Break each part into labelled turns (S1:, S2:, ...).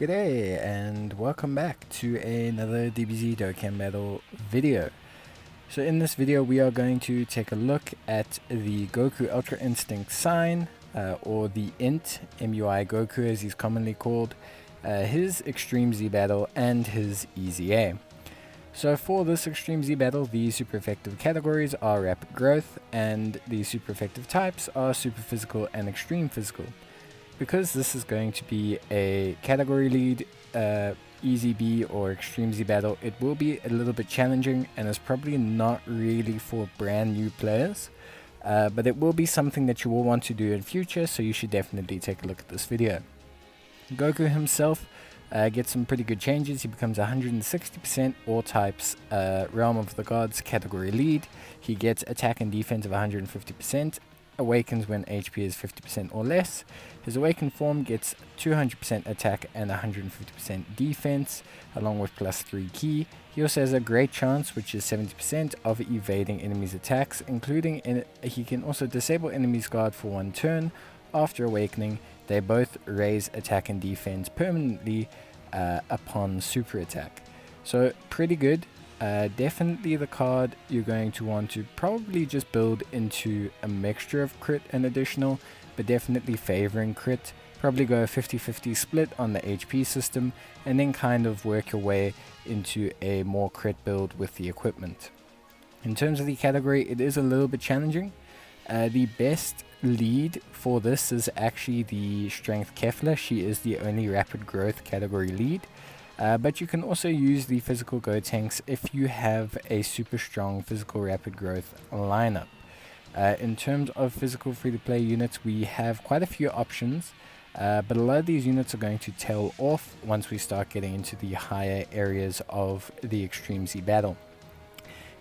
S1: G'day and welcome back to another DBZ Dokkan battle video. So in this video we are going to take a look at the Goku Ultra Instinct sign, or the INT MUI Goku as he's commonly called, his Extreme Z battle and his EZA. So for this Extreme Z battle, the super effective categories are Rapid Growth and the super effective types are Super Physical and Extreme Physical. Because this is going to be a category lead EZB or Extreme Z battle, it will be a little bit challenging and is probably not really for brand new players, but it will be something that you will want to do in future, so you should definitely take a look at this video. Goku himself gets some pretty good changes. He becomes 160% all types Realm of the Gods category lead. He gets attack and defense of 150%. Awakens when HP is 50% or less. His awakened form gets 200% attack and 150% defense, along with +3 ki. He also has a great chance, which is 70%, of evading enemies' attacks, including he can also disable enemies' guard for 1 turn. After awakening, they both raise attack and defense permanently upon super attack. So pretty good. Definitely the card you're going to want to probably just build into a mixture of crit and additional, but definitely favoring crit. Probably go a 50-50 split on the HP system and then kind of work your way into a more crit build with the equipment. In terms of the category, it is a little bit challenging. The best lead for this is actually the Strength Kefla. She is the only Rapid Growth category lead. But you can also use the physical Gotenks if you have a super strong physical rapid growth lineup. In terms of physical free-to-play units, we have quite a few options, but a lot of these units are going to tail off once we start getting into the higher areas of the Extreme Z battle.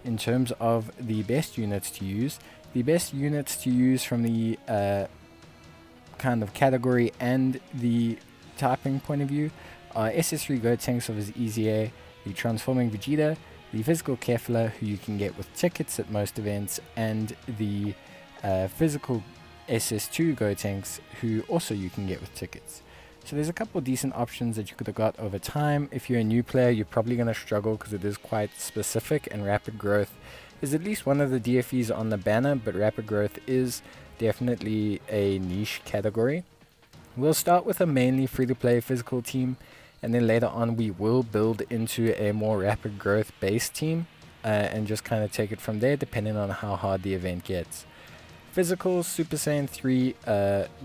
S1: In terms of the best units to use, from the kind of category and the typing point of view SS3 Gotenks of his EZA, the Transforming Vegeta, the Physical Kefla, who you can get with tickets at most events, and the Physical SS2 Gotenks, who also you can get with tickets. So there's a couple decent options that you could have got over time. If you're a new player, you're probably going to struggle because it is quite specific, and Rapid Growth is at least one of the DFEs on the banner, but Rapid Growth is definitely a niche category. We'll start with a mainly free-to-play physical team, and then later on we will build into a more rapid growth based team and just kind of take it from there depending on how hard the event gets. Physical Super Saiyan 3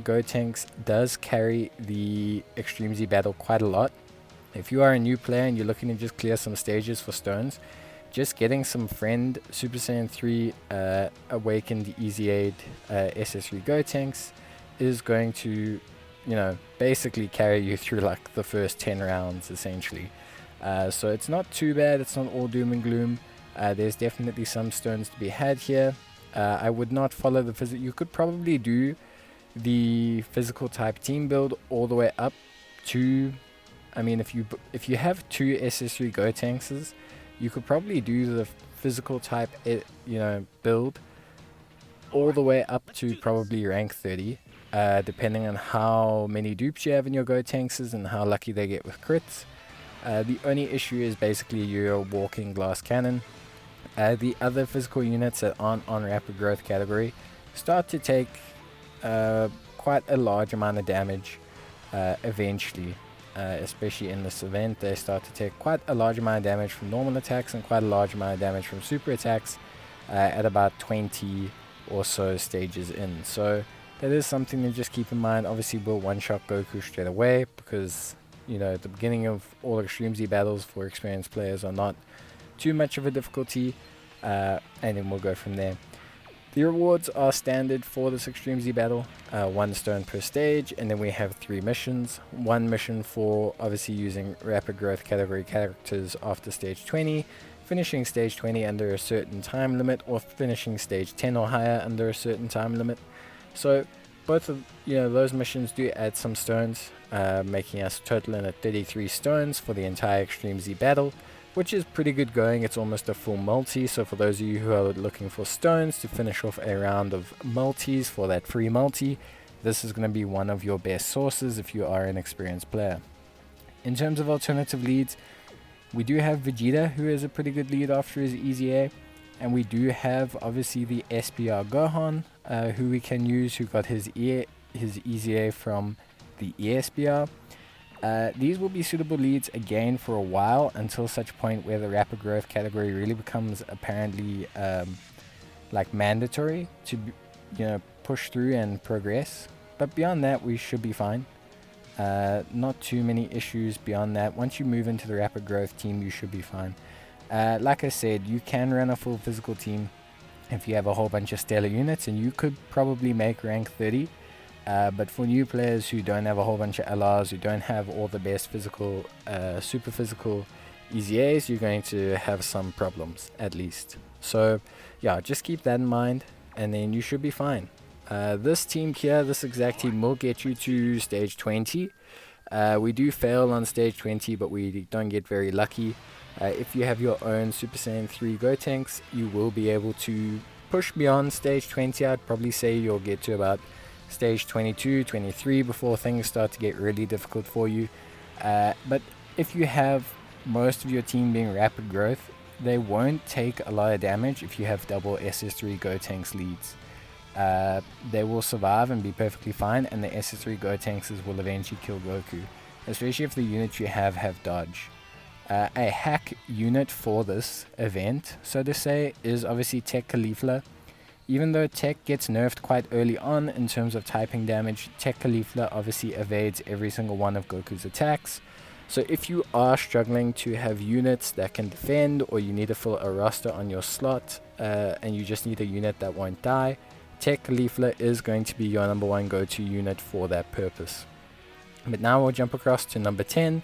S1: Gotenks does carry the Extreme Z battle quite a lot. If you are a new player and you're looking to just clear some stages for stones, just getting some friend Super Saiyan 3 Awakened EZA SS3 Gotenks is going to, basically carry you through like the first 10 rounds essentially. So it's not too bad, it's not all doom and gloom. There's definitely some stones to be had here. I would not follow the physical. You could probably do the physical type team build all the way up to, if you have 2 SS3 Gotenks, you could probably do the physical type build all the way up to probably rank 30. Depending on how many dupes you have in your Gotenks and how lucky they get with crits. The only issue is basically your walking glass cannon. The other physical units that aren't on rapid growth category start to take quite a large amount of damage eventually. Especially in this event, they start to take quite a large amount of damage from normal attacks and quite a large amount of damage from super attacks at about 20 or so stages in. So that is something to just keep in mind. Obviously we'll one-shot Goku straight away because, at the beginning of all Extreme Z battles for experienced players are not too much of a difficulty, and then we'll go from there. The rewards are standard for this Extreme Z battle, 1 stone per stage, and then we have 3 missions. 1 mission for obviously using Rapid Growth category characters after stage 20, finishing stage 20 under a certain time limit, or finishing stage 10 or higher under a certain time limit. So both of those missions do add some stones, making us total in at 33 stones for the entire Extreme Z battle, which is pretty good going. It's almost a full multi, so for those of you who are looking for stones to finish off a round of multis for that free multi, this is going to be one of your best sources if you are an experienced player. In terms of alternative leads, we do have Vegeta, who is a pretty good lead after his EZA, and we do have obviously the SBR Gohan, who we can use, who got his EZA from the ESBR. These will be suitable leads again for a while, until such point where the rapid growth category really becomes apparently like mandatory to push through and progress. But beyond that, we should be fine. Not too many issues beyond that. Once you move into the rapid growth team, you should be fine. Like I said, you can run a full physical team if you have a whole bunch of stellar units, and you could probably make rank 30. But for new players who don't have a whole bunch of LRs, who don't have all the best physical, super physical EZAs, you're going to have some problems at least. So yeah, just keep that in mind, and then you should be fine. This team here, this exact team, will get you to stage 20. We do fail on stage 20, but we don't get very lucky. If you have your own Super Saiyan 3 Gotenks, you will be able to push beyond stage 20. I'd probably say you'll get to about stage 22, 23 before things start to get really difficult for you. But if you have most of your team being rapid growth, they won't take a lot of damage if you have double SS3 Gotenks leads. They will survive and be perfectly fine, and the SS3 Gotenks will eventually kill Goku, especially if the units you have dodge. A hack unit for this event, so to say, is obviously Tech Caulifla. Even though Tech gets nerfed quite early on in terms of typing damage, Tech Caulifla obviously evades every single one of Goku's attacks. So if you are struggling to have units that can defend, or you need to fill a roster on your slot, and you just need a unit that won't die, Tech Caulifla is going to be your number one go-to unit for that purpose. But now we'll jump across to number 10.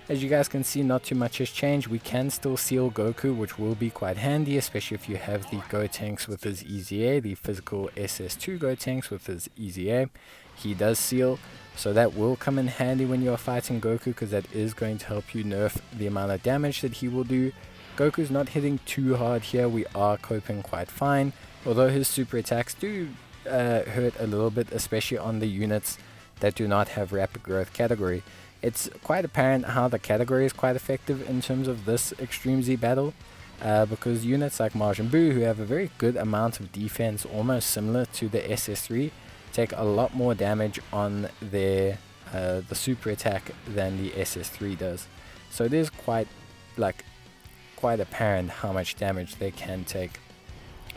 S1: As you guys can see, not too much has changed. We can still seal Goku, which will be quite handy, especially if you have the Gotenks with his EZA, the physical SS2 Gotenks with his EZA. He does seal, so that will come in handy when you're fighting Goku, because that is going to help you nerf the amount of damage that he will do. Goku's not hitting too hard here. We are coping quite fine, although his super attacks do hurt a little bit, especially on the units that do not have rapid growth category. It's quite apparent how the category is quite effective in terms of this Extreme Z battle, because units like Majin Buu, who have a very good amount of defense, almost similar to the SS3, take a lot more damage on their the super attack than the SS3 does. So it is quite apparent how much damage they can take.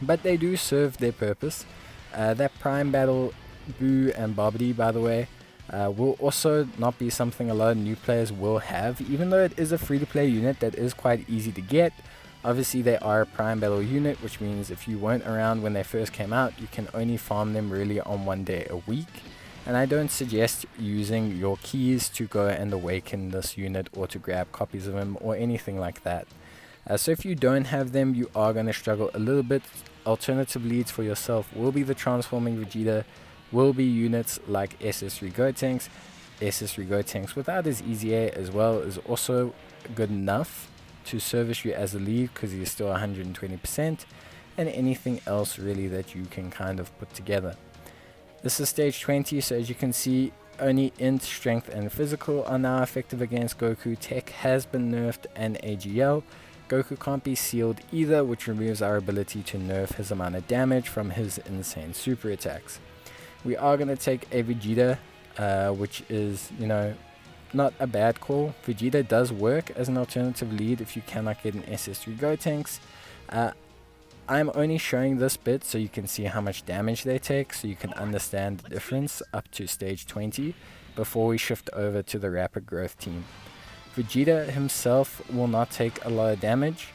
S1: But they do serve their purpose. That Prime battle, Buu and Babidi, by the way, will also not be something a lot of new players will have, even though it is a free-to-play unit that is quite easy to get. Obviously they are a Prime battle unit, which means if you weren't around when they first came out, you can only farm them really on 1 day a week. And I don't suggest using your keys to go and awaken this unit, or to grab copies of him, or anything like that. So if you don't have them, you are going to struggle a little bit. Alternative leads for yourself will be the Transforming Vegeta, will be units like SS3 Gotenks. SS3 Gotenks without his EZA as well is also good enough to service you as a lead, because he is still 120%, and anything else really that you can kind of put together. This is stage 20, so as you can see, only int, strength and physical are now effective against Goku. Tech has been nerfed, and AGL. Goku can't be sealed either, which removes our ability to nerf his amount of damage from his insane super attacks. We are going to take a Vegeta, which is, not a bad call. Vegeta does work as an alternative lead if you cannot get an SS3 Gotenks. I'm only showing this bit so you can see how much damage they take, so you can understand the difference up to stage 20 before we shift over to the rapid growth team. Vegeta himself will not take a lot of damage.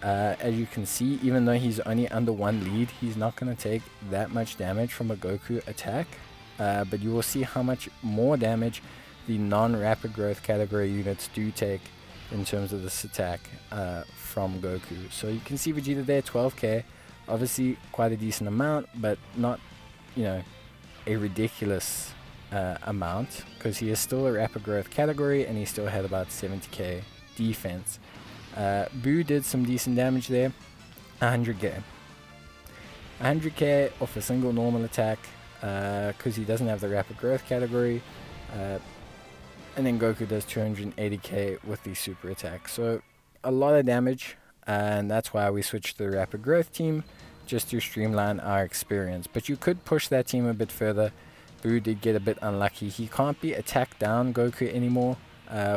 S1: As you can see, even though he's only under 1 lead, he's not going to take that much damage from a Goku attack. But you will see how much more damage the non-rapid growth category units do take in terms of this attack from Goku. So you can see Vegeta there, 12k, obviously quite a decent amount, but not, a ridiculous amount, because he is still a rapid growth category and he still had about 70k defense. Buu did some decent damage there, 100k. 100k off a single normal attack, because he doesn't have the rapid growth category. and then Goku does 280k with the super attack. So a lot of damage, and that's why we switched to the rapid growth team, just to streamline our experience. But you could push that team a bit further. Boo did get a bit unlucky. He can't be attack down Goku anymore,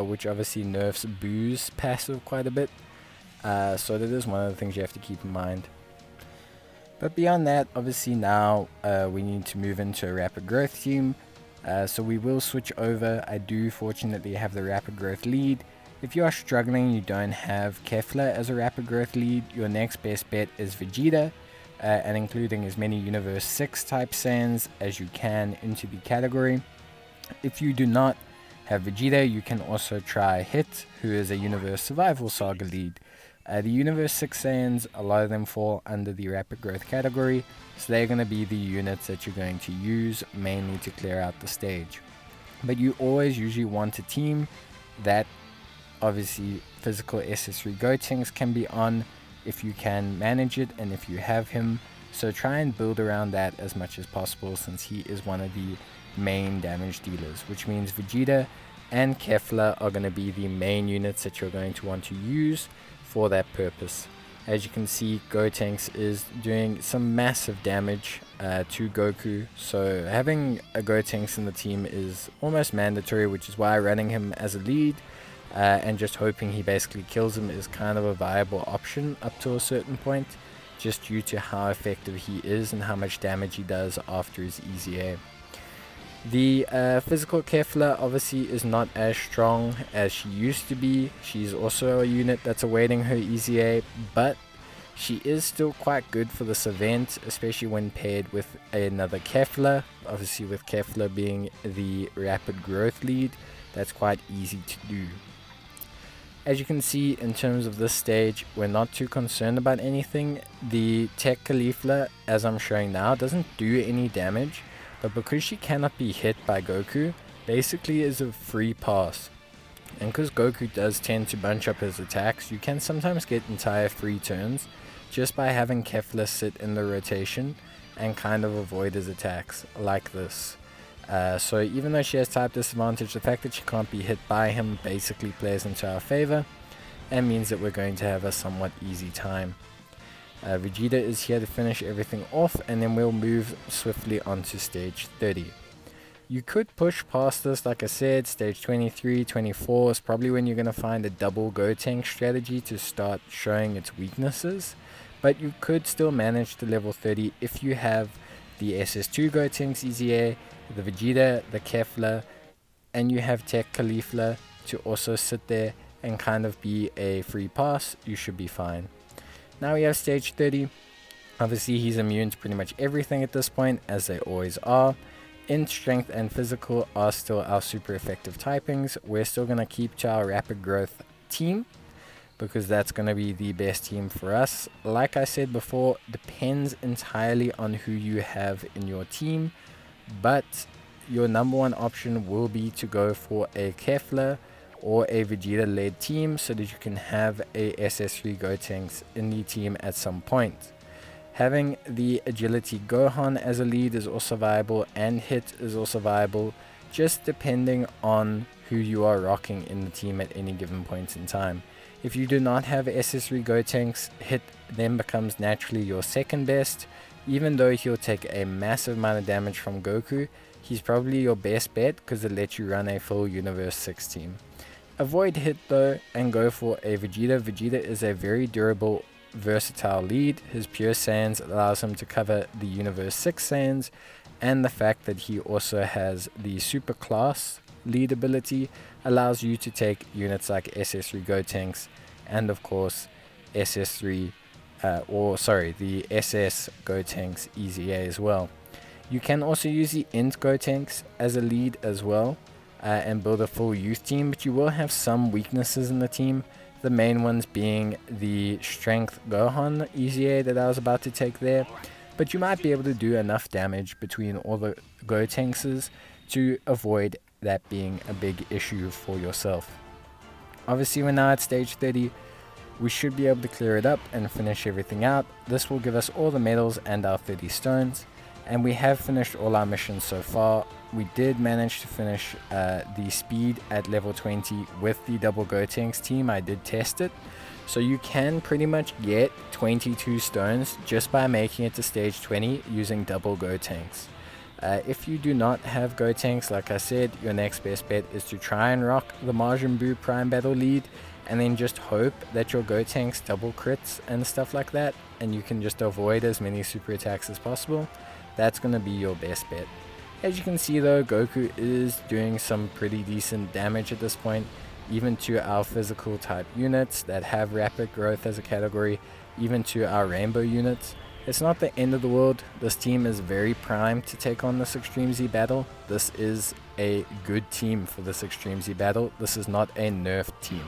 S1: which obviously nerfs Boo's passive quite a bit. So that is one of the things you have to keep in mind. But beyond that, obviously now we need to move into a rapid growth team. So we will switch over. I do fortunately have the rapid growth lead. If you are struggling, you don't have Kefla as a rapid growth lead, your next best bet is Vegeta, and including as many Universe 6 type Saiyans as you can into the category. If you do not have Vegeta, you can also try Hit, who is a Universe Survival Saga lead. The Universe 6 Saiyans, a lot of them fall under the rapid growth category, so they're going to be the units that you're going to use mainly to clear out the stage. But you always usually want a team that obviously physical SS3 Gotenks can be on if you can manage it and if you have him. So try and build around that as much as possible, since he is one of the main damage dealers, which means Vegeta and Kefla are going to be the main units that you're going to want to use for that purpose. As you can see, Gotenks is doing some massive damage to Goku, so having a Gotenks in the team is almost mandatory, which is why running him as a lead and just hoping he basically kills him is kind of a viable option up to a certain point, just due to how effective he is and how much damage he does after his EZA. The physical Kefla obviously is not as strong as she used to be. She's also a unit that's awaiting her EZA, but she is still quite good for this event, especially when paired with another Kefla. Obviously with Kefla being the rapid growth lead, that's quite easy to do. As you can see, in terms of this stage, we're not too concerned about anything. The Tech Caulifla, as I'm showing now, doesn't do any damage, but because she cannot be hit by Goku, basically is a free pass. And because Goku does tend to bunch up his attacks, you can sometimes get entire free turns just by having Kefla sit in the rotation and kind of avoid his attacks like this. So even though she has type disadvantage, the fact that she can't be hit by him basically plays into our favor and means that we're going to have a somewhat easy time. Vegeta is here to finish everything off, and then we'll move swiftly onto stage 30. You could push past this, like I said. Stage 23, 24 is probably when you're going to find a double Gotenk strategy to start showing its weaknesses, but you could still manage to level 30 if you have the SS2 Gotenks EZA, the Vegeta, the Kefla, and you have Tech Caulifla to also sit there and kind of be a free pass. You should be fine. Now we have stage 30. Obviously he's immune to pretty much everything at this point, as they always are. Int, strength, and physical are still our super effective typings. We're still going to keep to our rapid growth team, because that's going to be the best team for us. Like I said before, depends entirely on who you have in your team, but your number one option will be to go for a Kefla or a Vegeta led team, so that you can have a SS3 Gotenks in the team at some point. Having the agility Gohan as a lead is also viable, and Hit is also viable, just depending on who you are rocking in the team at any given point in time. If you do not have SS3 Gotenks, Hit then becomes naturally your second best. Even though he'll take a massive amount of damage from Goku, he's probably your best bet because it lets you run a full Universe 6 team. Avoid Hit though and go for a Vegeta. Vegeta is a very durable, versatile lead. His pure Saiyans allows him to cover the Universe 6 Saiyans, and the fact that he also has the super class lead ability allows you to take units like SS3 Gotenks and of course the SS Gotenks EZA as well. You can also use the INT Gotenks as a lead as well and build a full youth team, but you will have some weaknesses in the team. The main ones being the strength Gohan EZA that I was about to take there, but you might be able to do enough damage between all the Gotenkses to avoid that being a big issue for yourself. Obviously we're now at stage 30. We should be able to clear it up and finish everything out. This will give us all the medals and our 30 stones, and we have finished all our missions so far. we did manage to finish the speed at level 20 with the double Gotenks team. I did test it. So you can pretty much get 22 stones just by making it to stage 20 using double Gotenks. If you do not have Gotenks, like I said, your next best bet is to try and rock the Majin Buu Prime Battle lead, and then just hope that your Gotenks double crits and stuff like that, and you can just avoid as many super attacks as possible. That's going to be your best bet. As you can see though, Goku is doing some pretty decent damage at this point, even to our physical type units that have rapid growth as a category, even to our rainbow units. It's not the end of the world. This team is very primed to take on this Extreme Z battle. This is a good team for this Extreme Z battle. This is not a nerfed team.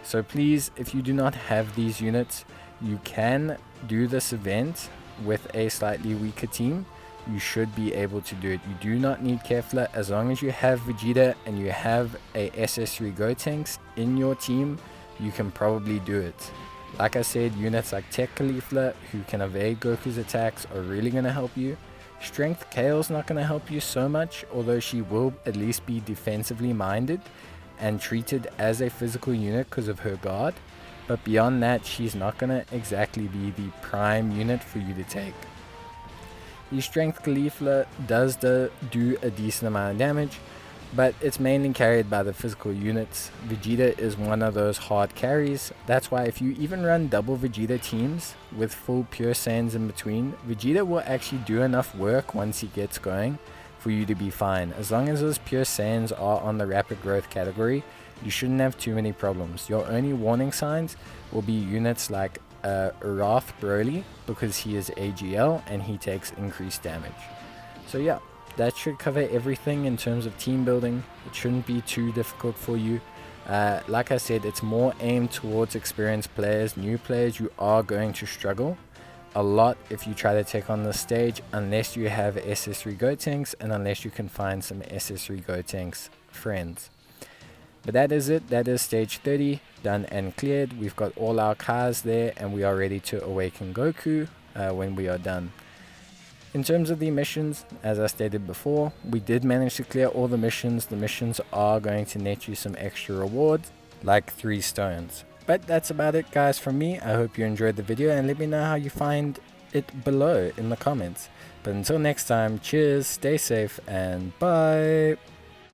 S1: So please, if you do not have these units, you can do this event with a slightly weaker team. You should be able to do it. You do not need Kefla. As long as you have Vegeta and you have a SS3 Gotenks in your team, you can probably do it. Like I said, units like Tech Caulifla, who can evade Goku's attacks, are really going to help you. Strength Kale's not going to help you so much, although she will at least be defensively minded and treated as a physical unit because of her guard. But beyond that, she's not going to exactly be the prime unit for you to take. The Strength Caulifla does do a decent amount of damage, but it's mainly carried by the physical units. Vegeta is one of those hard carries. That's why if you even run double Vegeta teams with full Pure Saiyans in between, Vegeta will actually do enough work once he gets going for you to be fine. As long as those Pure Saiyans are on the rapid growth category, you shouldn't have too many problems. Your only warning signs will be units like Wrath Broly, because he is AGL and he takes increased damage. So yeah, that should cover everything in terms of team building. It shouldn't be too difficult for you. Like I said, it's more aimed towards experienced players. New players, you are going to struggle a lot if you try to take on this stage, unless you have SS3 Gotenks and unless you can find some SS3 Gotenks friends. But that is it. That is stage 30 done and cleared. We've got all our cars there and we are ready to awaken Goku when we are done. In terms of the missions, as I stated before, we did manage to clear all the missions. The missions are going to net you some extra rewards, like 3 stones. But that's about it, guys, from me. I hope you enjoyed the video and let me know how you find it below in the comments. But until next time, cheers, stay safe, and bye!